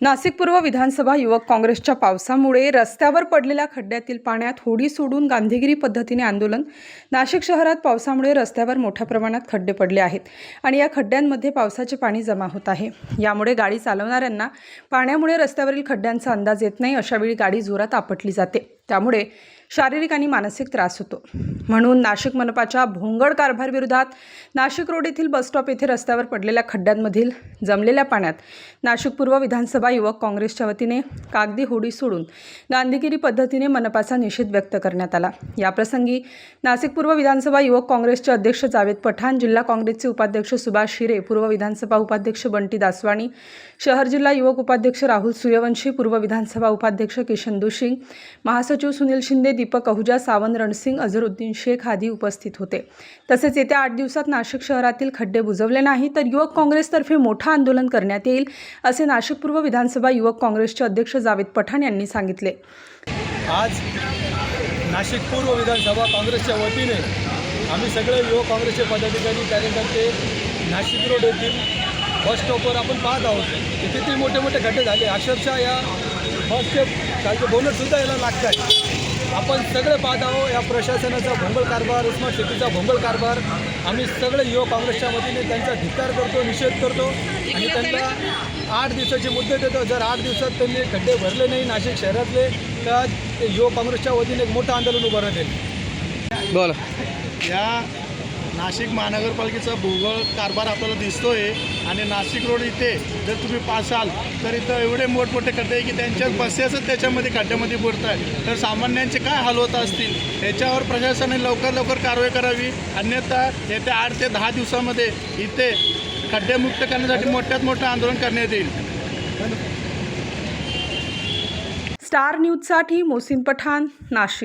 नाशिक पूर्व विधानसभा युवक काँग्रेसच्या पावसामुळे रस्त्यावर पडलेल्या खड्ड्यातील पाण्यात होडी सोडून गांधीगिरी पद्धतीने आंदोलन। नाशिक शहरात पावसामुळे रस्त्यावर मोठ्या प्रमाणात खड्डे पडले आहेत आणि या खड्ड्यांमध्ये पावसाचे पाणी जमा होत आहे। यामुळे गाडी चालवणाऱ्यांना पाण्यामुळे रस्त्यावरील खड्ड्यांचा अंदाज येत नाही, अशा वेळी गाडी जोरात आपटली जाते, त्यामुळे शारीरिक आणि मानसिक त्रास होतो। म्हणून नाशिक मनपाच्या भोंगळ कारभार विरोधात नाशिक रोड येथील बस स्टॉप येथे रस्त्यावर पडलेल्या खड्ड्यांमधील जमलेल्या पाण्यात नाशिक पूर्व विधानसभा युवक काँग्रेसच्या वतीने कागदी होडी सोडून गांधीगिरी पद्धतीने मनपाचा निषेध व्यक्त करण्यात आला। याप्रसंगी नाशिक पूर्व विधानसभा युवक काँग्रेसचे अध्यक्ष जावेद पठाण, जिल्हा काँग्रेसचे उपाध्यक्ष सुभाष शिरे, पूर्व विधानसभा उपाध्यक्ष बंटी दासवाणी, शहर जिल्हा युवक उपाध्यक्ष राहुल सूर्यवंशी, पूर्व विधानसभा उपाध्यक्ष किशन दुशिंग, महासचिव सुनील शिंदे, दीपक अहुजा, सावंत रणसिंग, अझरुद्दीन शेख आदी उपस्थित होते। तसेच येत्या 8 दिवसात नाशिक शहरातील खड्डे बुजवले नाही तर युवक काँग्रेसतर्फे मोठा आंदोलन करण्यात येईल, असे नाशिक पूर्व विधानसभा युवक काँग्रेसचे अध्यक्ष जावेद पठाण यांनी सांगितले। आज नाशिक पूर्व विधानसभा काँग्रेसच्या वतीने आम्ही सगळे युवक काँग्रेसचे पदाधिकारी कार्यकर्ते नाशिक रोड येथील बस स्टॉपवर आपण पाहत आहोत की किती मोठे मोठे खड्डे झाले। अक्षरशः या बसचे खालचे बोनटसुद्धा याला लागत आहे। आपण सगळे पाहत आहोत या प्रशासनाचा भोंगळ कारभार, स्मार्ट सिटीचा भोंगळ कारभार। आम्ही सगळे युवक काँग्रेसच्या वतीने त्यांचा धिक्कार करतो, निषेध करतो आणि त्यांना 8 दिवसाची मुदत देतो। जर 8 दिवसात त्यांनी खड्डे भरले नाही नाशिक शहरातले तर युवक काँग्रेसच्या वतीने एक मोठं आंदोलन उभारण्यात येईल। बोला। या नाशिक महानगरपालिकेचा भोंगळ कारभार आपल्याला दिसतोय आणि नाशिक रोड इथे जर तुम्ही पासाल तर इथं एवढे मोठमोठे खड्डे आहे की त्यांच्या बसेसच त्याच्यामध्ये खड्ड्यामध्ये बुडत आहे। तर सामान्यांचे काय हाल होत असतील याच्यावर प्रशासनाने लवकर कारवाई करावी, अन्यथा येत्या 8 ते 10 दिवसामध्ये इथे खड्डेमुक्त करण्यासाठी मोठ्यात मोठं आंदोलन करण्यात येईल। स्टार न्यूजसाठी मोहसिन पठाण, नाशिक।